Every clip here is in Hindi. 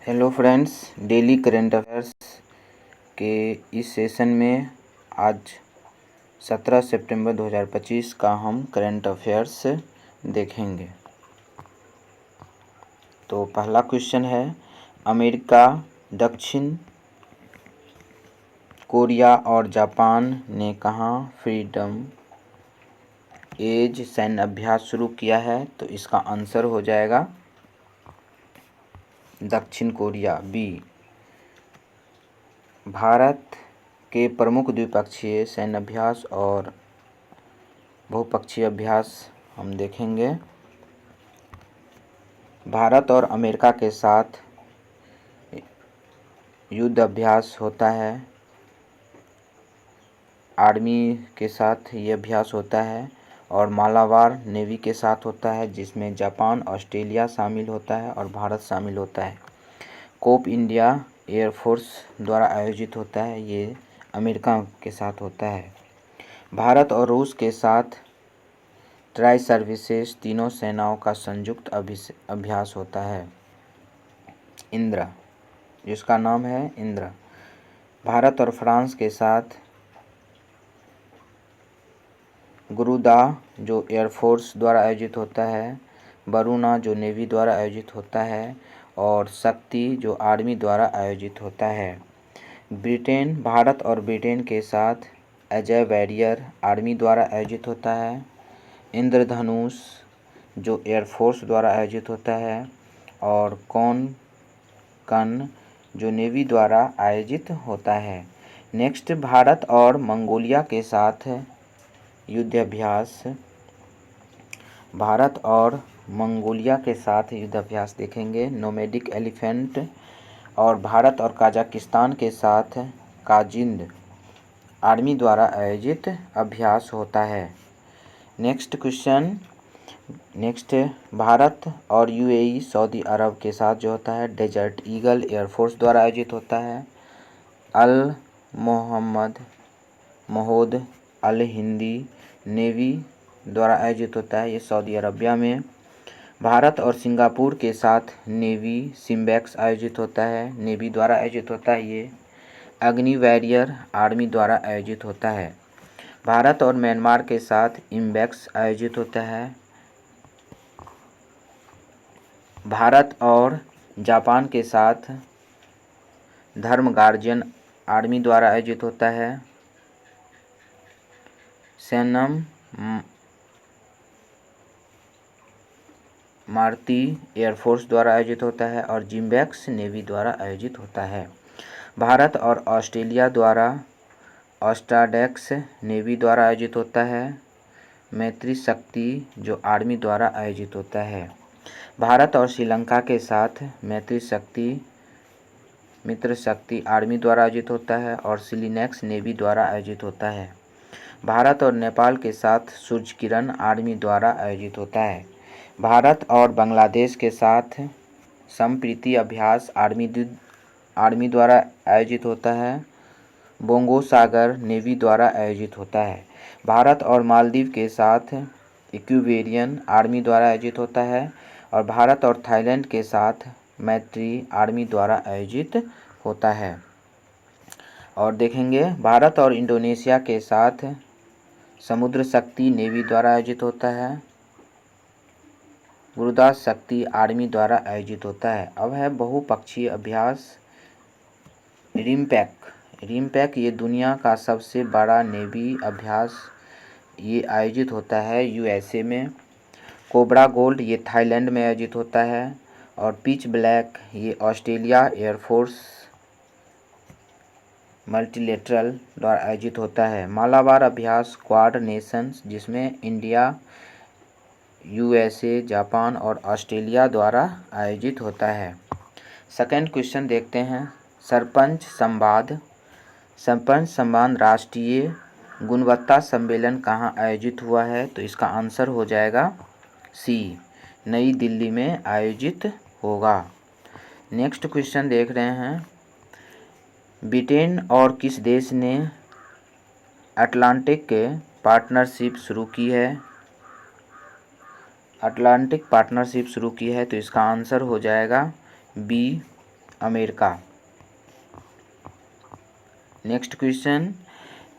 Hello friends, daily current affairs के इस सेशन में आज 17 सितंबर 2025 का हम करंट अफेयर्स देखेंगे। तो पहला क्वेश्चन है, अमेरिका, दक्षिण कोरिया और जापान ने कहाँ फ्रीडम एज सैन्य अभ्यास शुरू किया है? तो इसका आंसर हो जाएगा दक्षिण कोरिया, बी। भारत के प्रमुख द्विपक्षीय सैन्य अभ्यास और बहुपक्षीय अभ्यास हम देखेंगे। भारत और अमेरिका के साथ युद्ध अभ्यास होता है, आर्मी के साथ ये अभ्यास होता है और मालाबार नेवी के साथ होता है, जिसमें जापान, ऑस्ट्रेलिया शामिल होता है और भारत शामिल होता है। कोप इंडिया एयरफोर्स द्वारा आयोजित होता है, ये अमेरिका के साथ होता है। भारत और रूस के साथ ट्राई सर्विसेज तीनों सेनाओं का संयुक्त अभ्यास होता है, इंद्र, जिसका नाम है इंद्र। भारत और फ्रांस के साथ गुरुदा जो एयरफोर्स द्वारा आयोजित होता है, वरुणा जो नेवी द्वारा आयोजित होता है और शक्ति जो आर्मी द्वारा आयोजित होता है। ब्रिटेन, भारत और ब्रिटेन के साथ अजय वॉरियर आर्मी द्वारा आयोजित होता है। इंद्रधनुष जो एयरफोर्स द्वारा आयोजित होता है और कौन जो नेवी द्वारा आयोजित होता है। नेक्स्ट, भारत और मंगोलिया के साथ युद्ध अभ्यास, भारत और मंगोलिया के साथ युद्ध अभ्यास देखेंगे, नोमैडिक एलिफेंट। और भारत और कजाकिस्तान के साथ काजिंद आर्मी द्वारा आयोजित अभ्यास होता है। नेक्स्ट क्वेश्चन, भारत और यूएई सऊदी अरब के साथ जो होता है डेजर्ट ईगल एयरफोर्स द्वारा आयोजित होता है। अल महूद अल हिंदी नेवी द्वारा आयोजित होता है, ये सऊदी अरबिया में। भारत और सिंगापुर के साथ नेवी सिम्बैक्स आयोजित होता है, नेवी द्वारा आयोजित होता है, ये अग्नि वॉरियर आर्मी द्वारा आयोजित होता है। भारत और म्यांमार के साथ इम्बैक्स आयोजित होता है। भारत और जापान के साथ धर्म गार्जियन आर्मी द्वारा आयोजित होता है। सैनम मारुति एयरफोर्स द्वारा आयोजित होता है और जिम्बैक्स नेवी द्वारा आयोजित होता है। भारत और ऑस्ट्रेलिया द्वारा ऑस्ट्राडेक्स नेवी द्वारा आयोजित होता है। मैत्री शक्ति जो आर्मी द्वारा आयोजित होता है। भारत और श्रीलंका के साथ मित्र शक्ति आर्मी द्वारा आयोजित होता है और सिलिनेक्स नेवी द्वारा आयोजित होता है। भारत और नेपाल के साथ सूर्य किरण आर्मी द्वारा आयोजित होता है। भारत और बांग्लादेश के साथ संप्रीति अभ्यास आर्मी द्वारा आयोजित होता है। बोंगो सागर नेवी द्वारा आयोजित होता है। भारत और मालदीव के साथ इक्विबेरियन आर्मी द्वारा आयोजित होता है और भारत और थाईलैंड के साथ मैत्री आर्मी द्वारा आयोजित होता है। और देखेंगे, भारत और इंडोनेशिया के साथ समुद्र शक्ति नेवी द्वारा आयोजित होता है, गुरुदास शक्ति आर्मी द्वारा आयोजित होता है। अब है बहुपक्षीय अभ्यास, रिमपैक ये दुनिया का सबसे बड़ा नेवी अभ्यास ये आयोजित होता है यूएसए में। कोबरा गोल्ड ये थाईलैंड में आयोजित होता है और पिच ब्लैक ये ऑस्ट्रेलिया एयरफोर्स मल्टीलेटरल द्वारा आयोजित होता है। मालाबार अभ्यास क्वाड नेशंस जिसमें इंडिया, यूएसए, जापान और ऑस्ट्रेलिया द्वारा आयोजित होता है। सेकंड क्वेश्चन देखते हैं, सरपंच संवाद राष्ट्रीय गुणवत्ता सम्मेलन कहाँ आयोजित हुआ है? तो इसका आंसर हो जाएगा सी, नई दिल्ली में आयोजित होगा। नेक्स्ट क्वेश्चन देख रहे हैं, ब्रिटेन और किस देश ने अटलांटिक पार्टनरशिप शुरू की है? तो इसका आंसर हो जाएगा B, America. Next question,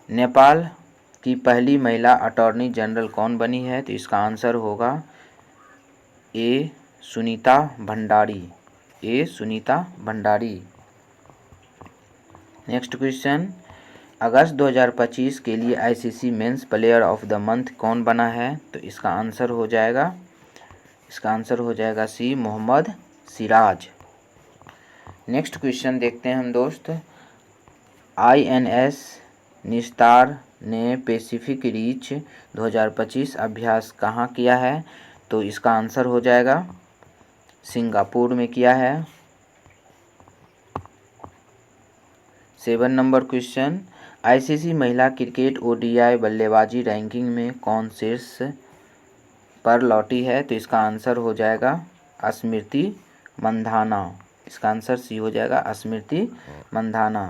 Nepal की पहली महिला अटॉर्नी जनरल कौन बनी है? तो इसका आंसर होगा ए सुनीता भंडारी। ए सुनीता भंडारी। नेक्स्ट क्वेश्चन, अगस्त 2025 के लिए ICC men's player of the month कौन बना है? तो इसका आंसर हो जाएगा सी मोहम्मद सिराज। नेक्स्ट क्वेश्चन देखते हैं हम दोस्त, आईएनएस निस्तार ने पैसिफिक रीच 2025 अभ्यास कहाँ किया है? तो इसका आंसर हो जाएगा सिंगापुर में किया है। 7 नंबर क्वेश्चन, आईसीसी महिला क्रिकेट ओडीआई बल्लेबाजी रैंकिंग में कौन शीर्ष पर लौटी है? तो इसका आंसर हो जाएगा स्मृति मंधाना। इसका आंसर सी हो जाएगा स्मृति मंधाना।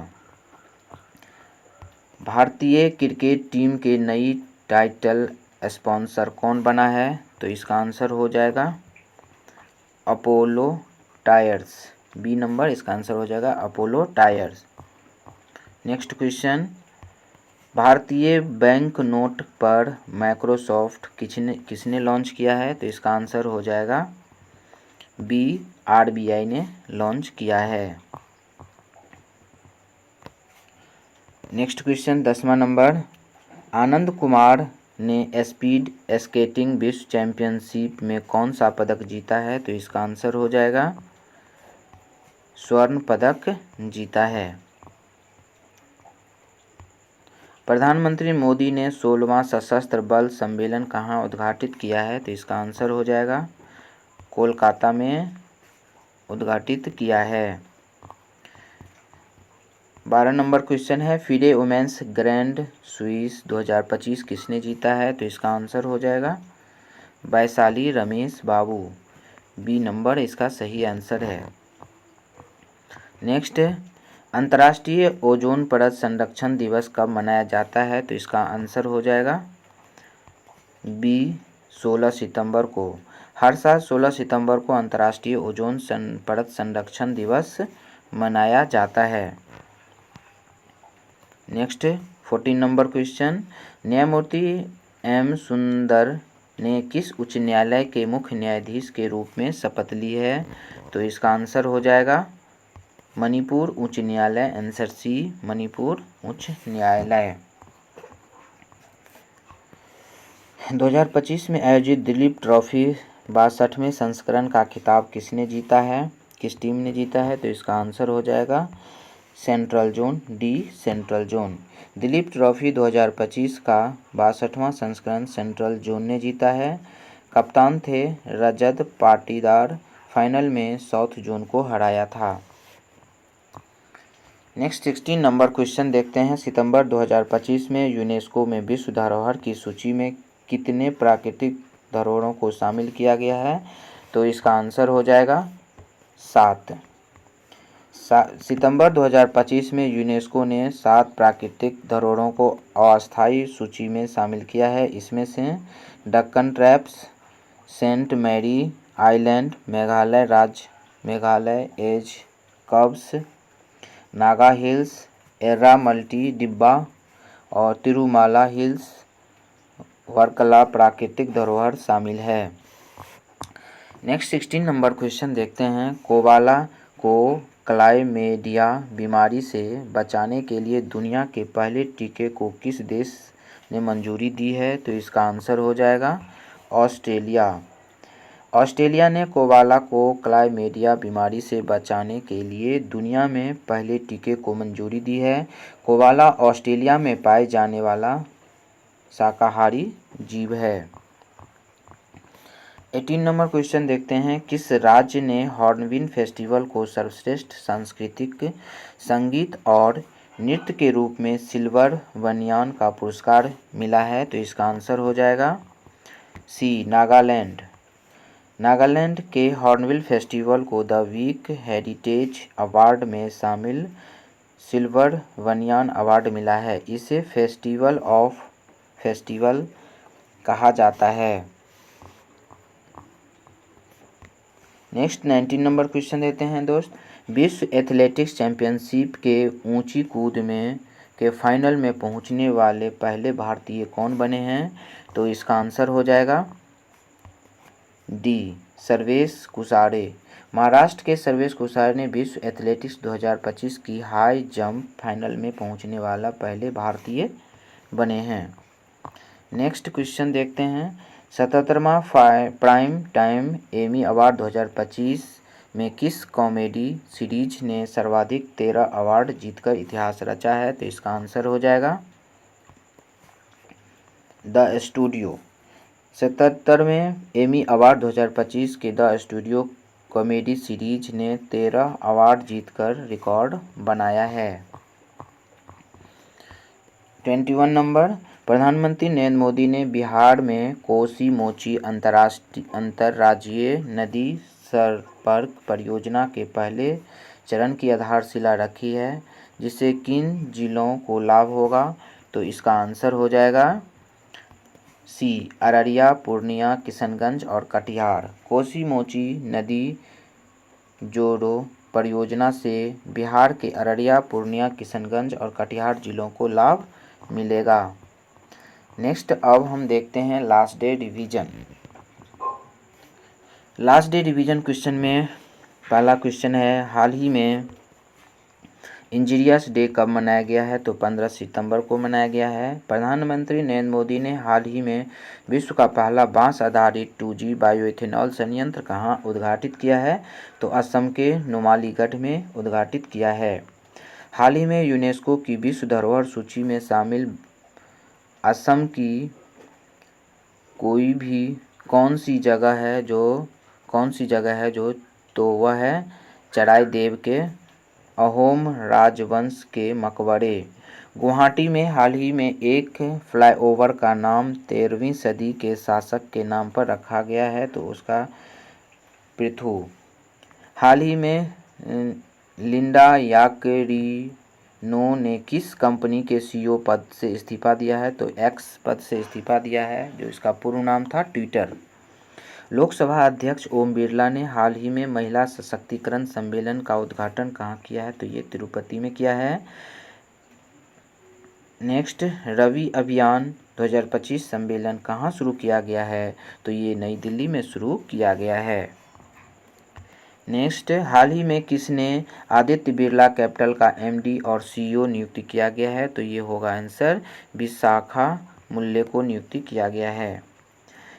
भारतीय क्रिकेट टीम के नई टाइटल स्पॉन्सर कौन बना है? तो इसका आंसर हो जाएगा अपोलो टायर्स। बी नंबर इसका आंसर हो जाएगा अपोलो टायर्स। नेक्स्ट क्वेश्चन, भारतीय बैंक नोट पर माइक्रोसॉफ्ट किसने लॉन्च किया है? तो इसका आंसर हो जाएगा बी आरबीआई ने लॉन्च किया है। Next question 10वां number, Anand Kumar ने स्पीड स्केटिंग विश्व चैंपियनशिप में कौन सा पदक जीता है? तो इसका आंसर हो जाएगा स्वर्ण पदक जीता है। प्रधानमंत्री मोदी ने 16वां सशस्त्र बल सम्मेलन कहाँ उद्घाटित किया है? तो इसका आंसर हो जाएगा कोलकाता में उद्घाटित किया है। 12 नंबर क्वेश्चन है, फिडे वुमेन्स ग्रैंड स्विस 2025 किसने जीता है? तो इसका आंसर हो जाएगा वैशाली रमेश बाबू। बी नंबर इसका सही आंसर है। नेक्स्ट, अंतर्राष्ट्रीय ओजोन परत संरक्षण दिवस कब मनाया जाता है? तो इसका आंसर हो जाएगा बी 16 सितंबर को। हर साल 16 सितंबर को अंतर्राष्ट्रीय ओजोन परत संरक्षण दिवस मनाया जाता है। नेक्स्ट 14 नंबर क्वेश्चन, न्यायमूर्ति एम सुंदर ने किस उच्च न्यायालय के मुख्य न्यायाधीश के रूप में शपथ ली है? तो इसका आंसर हो जाएगा मणिपुर उच्च न्यायालय। आंसर सी मणिपुर उच्च न्यायालय। 2025 में आयोजित दिलीप ट्रॉफी 62वें संस्करण का खिताब किसने जीता है? किस टीम ने जीता है? तो इसका आंसर हो जाएगा central zone. D central zone. Dilip trophy 2025 का 62वां संस्करण सेंट्रल जोन ने जीता है। कप्तान थे रजत पाटीदार। फाइनल में साउथ जोन को हराया था। नेक्स्ट 16 नंबर क्वेश्चन देखते हैं, सितंबर 2025 में यूनेस्को में विश्व धरोहर की सूची में कितने प्राकृतिक धरोहरों को शामिल किया गया है? तो इसका आंसर हो जाएगा 7। सितंबर 2025 में यूनेस्को ने 7 प्राकृतिक धरोहरों को अस्थायी सूची में शामिल किया है। इसमें से Deccan traps, saint Mary island, Meghalaya राज्य, मेघालय एज कब्स, नागा हिल्स, एर्रामल्टी डिब्बा और तिरुमाला हिल्स वर्कला प्राकृतिक धरोहर शामिल है। नेक्स्ट 16 नंबर क्वेश्चन देखते हैं, कोबाला को क्लाइमेडिया बीमारी से बचाने के लिए दुनिया के पहले टीके को किस देश ने मंजूरी दी है? तो इसका आंसर हो जाएगा ऑस्ट्रेलिया। ऑस्ट्रेलिया ने कोबाला को क्लाइमेडिया बीमारी से बचाने के लिए दुनिया में पहले टीके को मंजूरी दी है। कोबाला ऑस्ट्रेलिया में पाए जाने वाला शाकाहारी जीव है। 18 नंबर क्वेश्चन देखते हैं, किस राज्य ने हॉर्नबिल फेस्टिवल को सर्वश्रेष्ठ सांस्कृतिक संगीत और नृत्य के रूप में सिल्वर बनियान का पुरस्कार मिला है? तो इसका आंसर हो जाएगा सी नागालैंड। नागालैंड के हॉर्नबिल फेस्टिवल को द वीक हेरिटेज अवार्ड में शामिल सिल्वर बनियान अवार्ड मिला है। इसे फेस्टिवल ऑफ फेस्टिवल कहा जाता है। नेक्स्ट 19 नंबर क्वेश्चन देते हैं दोस्त, विश्व एथलेटिक्स चैंपियनशिप के ऊंची कूद में के फाइनल में पहुंचने वाले पहले भारतीय कौन बने हैं? तो इसका आंसर हो जाएगा डी, सर्वेश कुसारे। महाराष्ट्र के सर्वेश कुसारे ने विश्व एथलेटिक्स 2025 की हाई जंप फाइनल में पहुंचने वाला पहले भारतीय बने हैं। नेक्स्ट क्वेश्चन देखते हैं। 77वां प्राइम टाइम एमी अवार्ड 2025 में किस कॉमेडी सीरीज ने सर्वाधिक 13 अवार्ड जीतकर इतिहास रचा है? तो इसका आंसर हो जाएगा द स्टूडियो। 77वें एमी अवार्ड 2025 के द स्टूडियो कॉमेडी सीरीज ने 13 अवार्ड जीतकर रिकॉर्ड बनाया है। 21 नंबर, प्रधानमंत्री नरेंद्र मोदी ने बिहार में कोसी मोची अंतर्राज्यीय नदी संपर्क परियोजना के पहले चरण की आधारशिला रखी है, जिससे किन जिलों को लाभ होगा? तो इसका आंसर हो जाएगा सी, अररिया, पूर्णिया, किशनगंज और कटिहार। कोसी मोची नदी जोड़ो परियोजना से बिहार के अररिया, पूर्णिया, किशनगंज और कटिहार जिलों को लाभ मिलेगा। नेक्स्ट अब हम देखते हैं last day revision. Last day revision question में पहला क्वेश्चन है, हाल ही में इंजीनियर्स डे कब मनाया गया है? तो 15 सितंबर को मनाया गया है। प्रधानमंत्री नरेंद्र मोदी ने हाल ही में विश्व का पहला बांस आधारित 2G बायोइथेनॉल संयंत्र कहाँ उद्घाटित किया है? तो असम के नुमालीगढ़ में उद्घाटित किया है। हाल ही में यूनेस्को की विश्व धरोहर सूची में शामिल असम की कौन सी जगह है जो तो वह है चराई देव के अहोम राजवंश के मकबरे। गुवाहाटी में हाल ही में एक फ्लाईओवर का नाम 13वीं सदी के शासक के नाम पर रखा गया है, तो उसका पृथु। हाल ही में लिंडा याकरिनो ने किस कंपनी के CEO पद से इस्तीफा दिया है? तो एक्स पद से इस्तीफा दिया है, जो इसका पूर्ण नाम था ट्विटर। लोकसभा अध्यक्ष ओम बिरला ने हाल ही में महिला सशक्तिकरण सम्मेलन का उद्घाटन कहाँ किया है? तो ये तिरुपति में किया है। नेक्स्ट, रवि अभियान 2025 सम्मेलन कहाँ शुरू किया गया है? तो ये नई दिल्ली में शुरू किया गया है। नेक्स्ट, हाल ही में किसने आदित्य बिरला कैपिटल का MD और CEO नियुक्ति किया गया है? तो ये होगा आंसर विशाखा मूल्य को नियुक्ति किया गया है।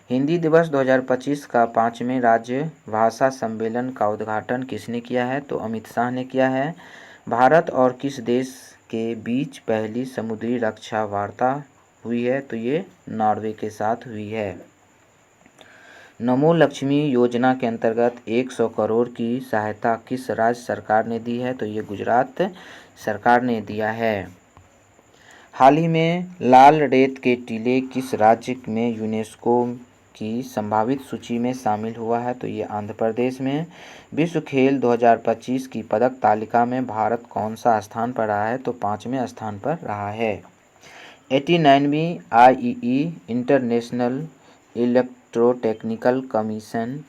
हिंदी दिवस 2025 का 5वें राज्य भाषा सम्मेलन का उद्घाटन किसने किया है? तो अमित शाह ने किया है। भारत और किस देश के बीच पहली समुद्री रक्षा वार्ता हुई है? तो ये नॉर्वे के साथ हुई है। नमो लक्ष्मी योजना के अंतर्गत 100 करोड़ की सहायता किस राज्य सरकार ने दी है? तो ये गुजरात सरकार ने दिया है। हाल ही में लाल रेत के टीले किस राज्य में यूनेस्को की संभावित सूची में शामिल हुआ है? तो ये आंध्र प्रदेश में। विश्व खेल 2025 की पदक तालिका में भारत कौन सा स्थान पर रहा है? तो 5वें स्थान पर रहा है। 89वीं IEE इंटरनेशनल इलेक्ट्रोटेक्निकल कमीशन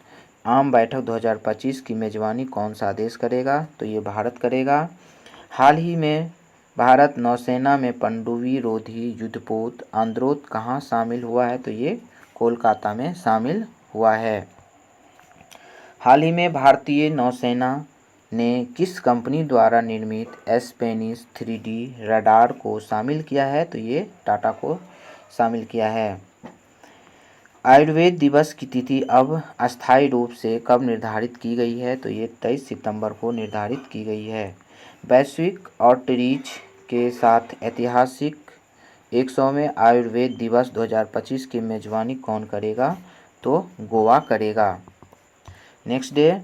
आम बैठक 2025 की मेजबानी कौन सा देश करेगा? तो ये भारत करेगा। हाल ही में भारत नौसेना में पनडुब्बी रोधी युद्धपोत आंद्रोथ कहाँ शामिल हुआ है? तो ये कोलकाता में शामिल हुआ है। हाल ही में भारतीय नौसेना ने किस कंपनी द्वारा निर्मित स्पेनिश 3D रडार को शामिल किया है? तो ये टाटा को शामिल किया है। आयुर्वेद दिवस की तिथि अब अस्थायी रूप से कब निर्धारित की गई है? तो ये 23 सितंबर को निर्धारित की गई है। वैश्विक आउटरीच के साथ ऐतिहासिक 100वें आयुर्वेद दिवस 2025 की मेजबानी कौन करेगा? तो गोवा करेगा। नेक्स्ट डे,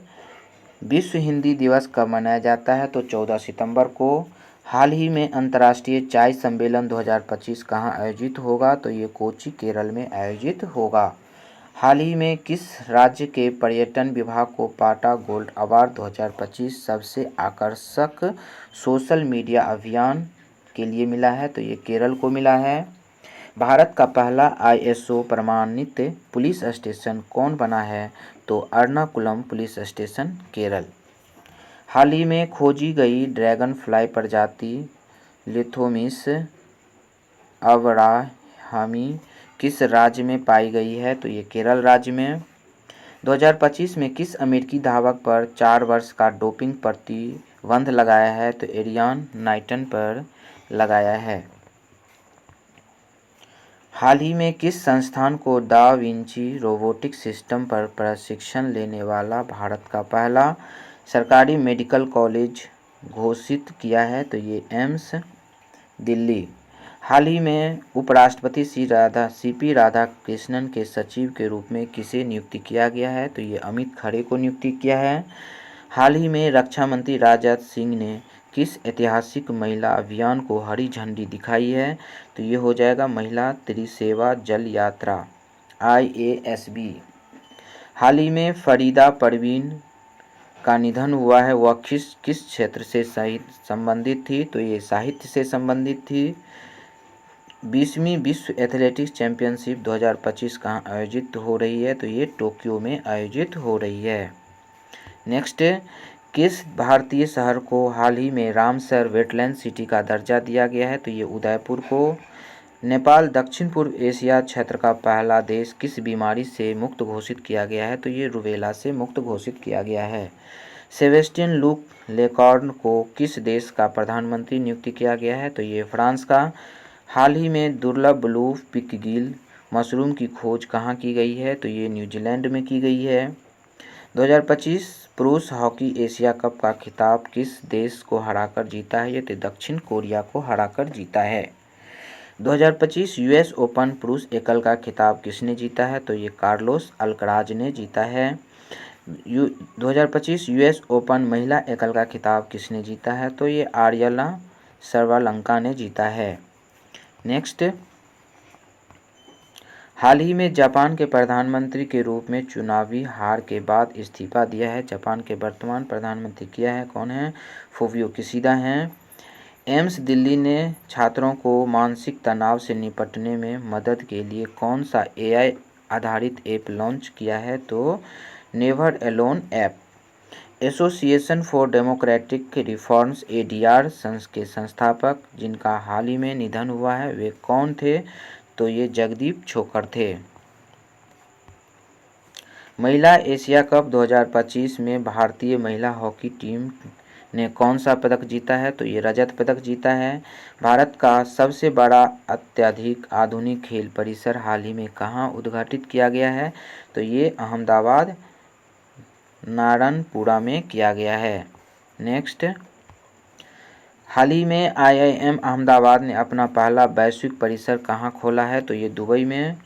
विश्व हिंदी दिवस कब मनाया जाता है? तो 14 सितंबर को। हाल ही में अंतर्राष्ट्रीय चाय सम्मेलन 2025 कहाँ आयोजित होगा? तो ये कोच्चि केरल में आयोजित होगा। हाल ही में किस राज्य के पर्यटन विभाग को पाटा गोल्ड अवार्ड 2025 सबसे आकर्षक सोशल मीडिया अभियान के लिए मिला है? तो ये केरल को मिला है। भारत का पहला ISO प्रमाणित पुलिस स्टेशन कौन बना है? तो एर्नाकुलम पुलिस स्टेशन केरल। हाल ही में खोजी गई ड्रैगन फ्लाई प्रजाति लिथोमिस अब्राहमी किस राज्य में पाई गई है? तो ये केरल राज्य में। 2025 में किस अमेरिकी धावक पर 4 वर्ष का डोपिंग प्रतिबंध लगाया है? तो एरियन नाइटन पर लगाया है। हाल ही में किस संस्थान को दा विंची रोबोटिक सिस्टम पर प्रशिक्षण लेने वाला भारत का पहला सरकारी मेडिकल कॉलेज घोषित किया है? तो ये एम्स दिल्ली। हाल ही में उपराष्ट्रपति सीपी राधाकृष्णन के सचिव के रूप में किसे नियुक्ति किया गया है? तो ये अमित खरे को नियुक्ति किया है। हाल ही में रक्षा मंत्री राजनाथ सिंह ने किस ऐतिहासिक महिला अभियान को हरी झंडी दिखाई है? तो ये हो जाएगा महिला त्रिसेवा जल यात्रा IASB। हाल ही में फरीदा परवीन का निधन हुआ है, वह किस क्षेत्र से संबंधित थी? तो ये साहित्य से संबंधित थी। 20वीं विश्व एथलेटिक्स चैंपियनशिप 2025 कहाँ आयोजित हो रही है? तो ये टोक्यो में आयोजित हो रही है। नेक्स्ट, किस भारतीय शहर को हाल ही में रामसर वेटलैंड सिटी का दर्जा दिया गया है? तो ये उदयपुर को। नेपाल दक्षिण पूर्व एशिया क्षेत्र का पहला देश किस बीमारी से मुक्त घोषित किया गया है? तो ये रूबेला से मुक्त घोषित किया गया है। सेबेस्टियन लुक लेकॉर्न को किस देश का प्रधानमंत्री नियुक्त किया गया है? तो ये फ्रांस का। हाल ही में दुर्लभ ब्लू पिकगिल मशरूम की खोज कहाँ की गई है? तो ये न्यूजीलैंड में की गई है। 2025 पुरुष हॉकी एशिया कप का खिताब किस देश को हराकर जीता है? ये तो दक्षिण कोरिया को हराकर जीता है। 2025 यूएस ओपन पुरुष एकल का खिताब किसने जीता है? तो ये कार्लोस अल्कराज ने जीता है। 2025 यूएस ओपन महिला एकल का खिताब किसने जीता है? तो ये आर्यला सर्वालंका ने जीता है। नेक्स्ट, हाल ही में जापान के प्रधानमंत्री के रूप में चुनावी हार के बाद इस्तीफा दिया है। जापान के वर्तमान प्रधानमंत्री किया है, कौन है? फुमियो किशिदा हैं। एम्स दिल्ली ने छात्रों को मानसिक तनाव से निपटने में मदद के लिए कौन सा AI आधारित ऐप लॉन्च किया है? तो never alone app. Association for democratic reforms ADR के संस्थापक जिनका हाल ही में निधन हुआ है वे कौन थे? तो ये जगदीप छोकर थे। महिला एशिया कप 2025 में भारतीय महिला हॉकी टीम ने कौन सा पदक जीता है? तो ये रजत पदक जीता है। भारत का सबसे बड़ा अत्यधिक आधुनिक खेल परिसर हाल ही में कहाँ उद्घाटित किया गया है? तो ये अहमदाबाद नारायणपुरा में किया गया है। नेक्स्ट, हाल ही में IIM अहमदाबाद ने अपना पहला वैश्विक परिसर कहाँ खोला है? तो ये दुबई में।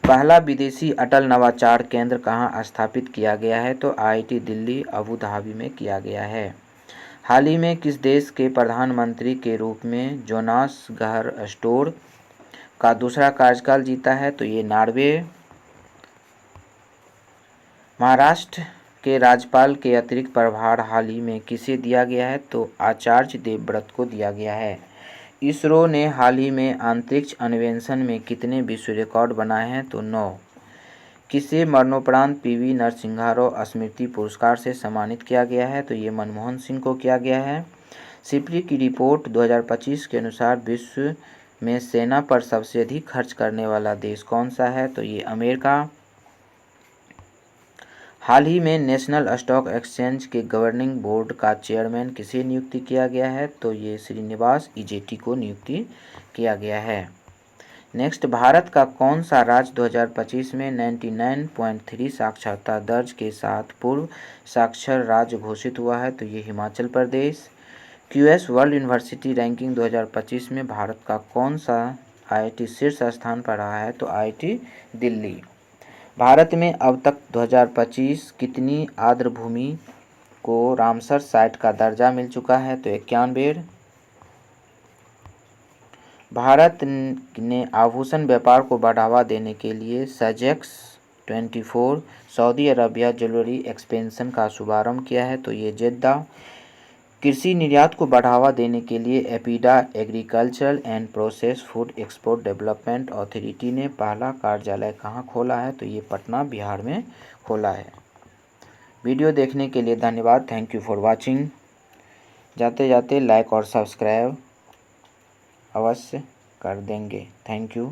पहला विदेशी अटल नवाचार केंद्र कहाँ स्थापित किया गया है? तो IIT दिल्ली अबू धाबी में किया गया है। हाल ही में किस देश के प्रधानमंत्री के रूप में जोनास गहर स्टोर का दूसरा कार्यकाल जीता है? तो ये नॉर्वे। महाराष्ट्र के राज्यपाल के अतिरिक्त प्रभार हाल ही में किसे दिया गया है? तो आचार्य देवव्रत को दिया गया है। इसरो ने हाल ही में अंतरिक्ष अन्वेषण में कितने विश्व रिकॉर्ड बनाए हैं? तो 9। किसे मरणोपरांत PV नरसिम्हा राव स्मृति पुरस्कार से सम्मानित किया गया है? तो ये मनमोहन सिंह को किया गया है। सिप्री की रिपोर्ट 2025 के अनुसार विश्व में सेना पर सबसे अधिक खर्च करने वाला देश कौन सा है? तो ये अमेरिका। हाल ही में नेशनल स्टॉक एक्सचेंज के गवर्निंग बोर्ड का चेयरमैन किसे नियुक्ति किया गया है? तो ये श्रीनिवास इजेटी को नियुक्ति किया गया है। नेक्स्ट, भारत का कौन सा राज्य 2025 में 99.3 साक्षरता दर्ज के साथ पूर्व साक्षर राज्य घोषित हुआ है? तो ये Himachal Pradesh. QS world university ranking 2025 में भारत का कौन सा IIT शीर्ष स्थान पर रहा है? तो IIT दिल्ली। भारत में अब तक 2025 कितनी आर्द्रभूमि को रामसर साइट का दर्जा मिल चुका है? तो 91। भारत ने आभूषण व्यापार को बढ़ावा देने के लिए सजेक्स 24 सऊदी अरबिया ज्वेलरी एक्सपेंशन का शुभारंभ किया है। तो ये जेद्दा। कृषि निर्यात को बढ़ावा देने के लिए APEDA agricultural and process food export development authority ने पहला कार्यालय कहाँ खोला है? तो ये पटना बिहार में खोला है। वीडियो देखने के लिए धन्यवाद। Thank you for watching. जाते जाते लाइक और सब्सक्राइब अवश्य कर देंगे। Thank you.